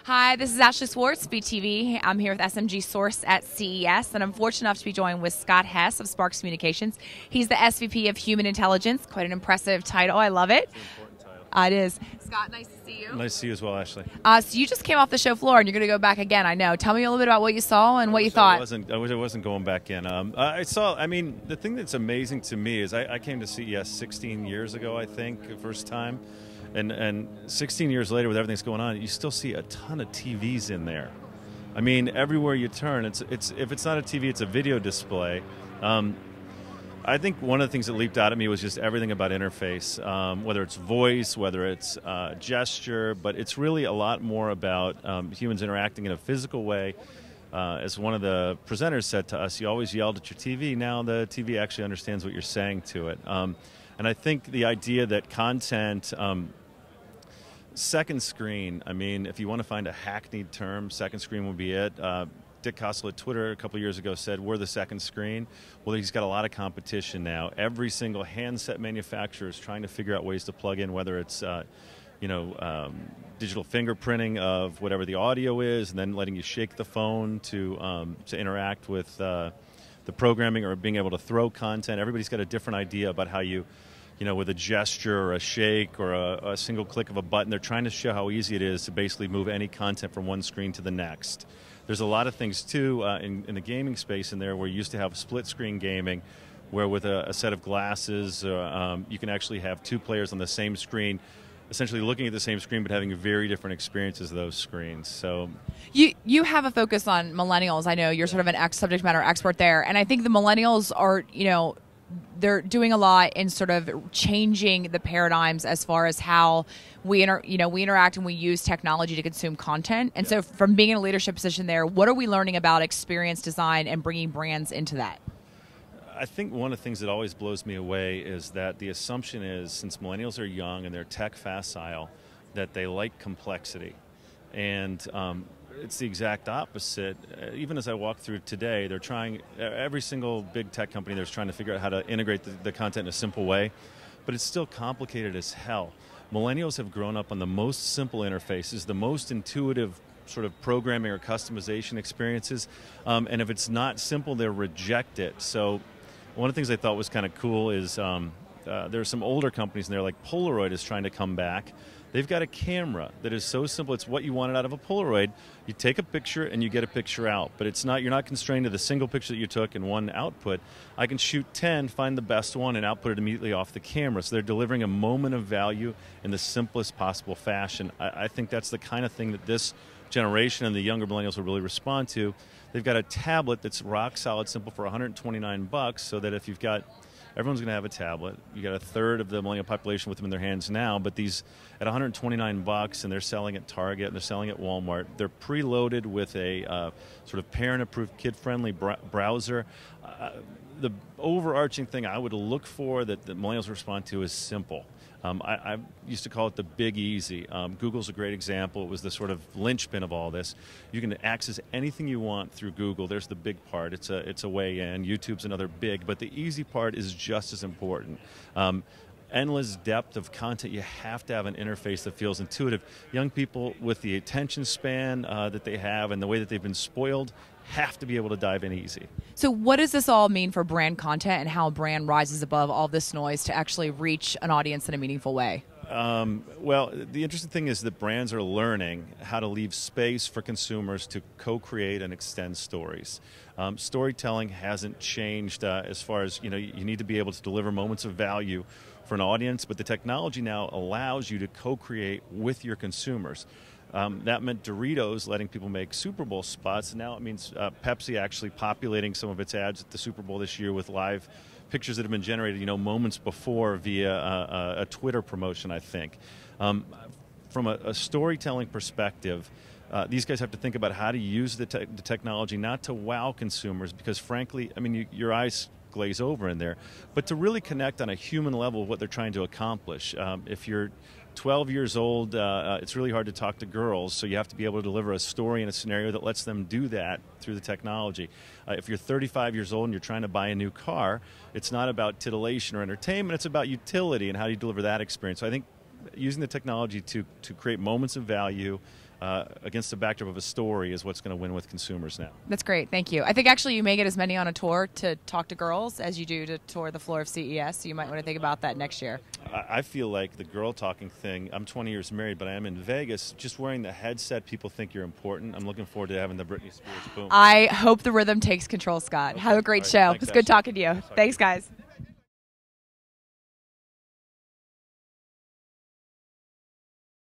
Hi, this is Ashley Swartz, BTV. I'm here with SMG Source at CES, and I'm fortunate enough to be joined with Scott Hess of Sparks Communications. He's the SVP of Human Intelligence. Quite an impressive title. I love it. It's an important title. It is. Scott, nice to see you. Nice to see you as well, Ashley. So you just came off the show floor, and you're going to go back again, I know. Tell me a little bit about what you saw and what you thought. I wish I wasn't going back in. The thing that's amazing to me is I came to CES 16 years ago, I think, the first time. And 16 years later, with everything that's going on, you still see a ton of TVs in there. I mean, everywhere you turn, it's if it's not a TV, it's a video display. I think one of the things that leaped out at me was just everything about interface, whether it's voice, whether it's gesture, but it's really a lot more about humans interacting in a physical way. As one of the presenters said to us, you always yelled at your TV. Now the TV actually understands what you're saying to it. And I think the idea that content... second screen, I mean, if you want to find a hackneyed term, second screen would be it. Dick Costolo at Twitter a couple years ago said, we're the second screen. Well, he's got a lot of competition now. Every single handset manufacturer is trying to figure out ways to plug in, whether it's digital fingerprinting of whatever the audio is, and then letting you shake the phone to interact with the programming or being able to throw content. Everybody's got a different idea about how you with a gesture or a shake or a single click of a button, they're trying to show how easy it is to basically move any content from one screen to the next. There's a lot of things, too, in the gaming space in there where you used to have split-screen gaming, where with a set of glasses, you can actually have two players on the same screen, essentially looking at the same screen but having very different experiences of those screens. So you have a focus on millennials. I know you're sort of an subject matter expert there, and I think the millennials are, they're doing a lot in sort of changing the paradigms as far as how we interact and we use technology to consume content. And so from being in a leadership position there, what are we learning about experience design and bringing brands into that? I think one of the things that always blows me away is that the assumption is, since millennials are young and they're tech facile, that they like complexity. And it's the exact opposite. Even as I walk through today, they're trying, every single big tech company there's trying to figure out how to integrate the content in a simple way, but it's still complicated as hell. Millennials have grown up on the most simple interfaces, the most intuitive sort of programming or customization experiences, and if it's not simple, they'll reject it. So one of the things I thought was kind of cool is there are some older companies in there, like Polaroid is trying to come back. They've got a camera that is so simple. It's what you wanted out of a Polaroid. You take a picture and you get a picture out, but you're not constrained to the single picture that you took and one output. I can shoot 10, find the best one, and output it immediately off the camera. So they're delivering a moment of value in the simplest possible fashion. I think that's the kind of thing that this generation and the younger millennials will really respond to. They've got a tablet that's rock solid simple for $129, so that if you've got everyone's going to have a tablet. You got a third of the millennial population with them in their hands now, but these at $129, and they're selling at Target and they're selling at Walmart. They're preloaded with a sort of parent-approved, kid-friendly browser. The overarching thing I would look for that the millennials respond to is simple. I used to call it the big easy. Google's a great example. It was the sort of linchpin of all this. You can access anything you want through Google. There's the big part. It's a way in. YouTube's another big, but the easy part is just as important. Endless depth of content. You have to have an interface that feels intuitive. Young people with the attention span that they have and the way that they've been spoiled have to be able to dive in easy. So what does this all mean for brand content and how a brand rises above all this noise to actually reach an audience in a meaningful way? Well, the interesting thing is that brands are learning how to leave space for consumers to co-create and extend stories. Storytelling hasn't changed as far as, you need to be able to deliver moments of value for an audience, but the technology now allows you to co-create with your consumers. That meant Doritos letting people make Super Bowl spots, and now it means Pepsi actually populating some of its ads at the Super Bowl this year with live pictures that have been generated, moments before via a Twitter promotion, I think. From a storytelling perspective, these guys have to think about how to use the technology not to wow consumers, because frankly, your eyes glaze over in there, but to really connect on a human level of what they're trying to accomplish. If you're 12 years old, it's really hard to talk to girls, so you have to be able to deliver a story and a scenario that lets them do that through the technology. If you're 35 years old and you're trying to buy a new car, it's not about titillation or entertainment, it's about utility and how do you deliver that experience. So I think using the technology to create moments of value against the backdrop of a story is what's going to win with consumers now. That's great. Thank you. I think actually you may get as many on a tour to talk to girls as you do to tour the floor of CES, so you might want to think about that next year. I feel like the girl talking thing, I'm 20 years married, but I am in Vegas. Just wearing the headset, people think you're important. I'm looking forward to having the Britney Spears boom. I hope the rhythm takes control, Scott. Okay. Have a great All right. show. Thanks, It's good Ashley. talking to you. Thanks, guys.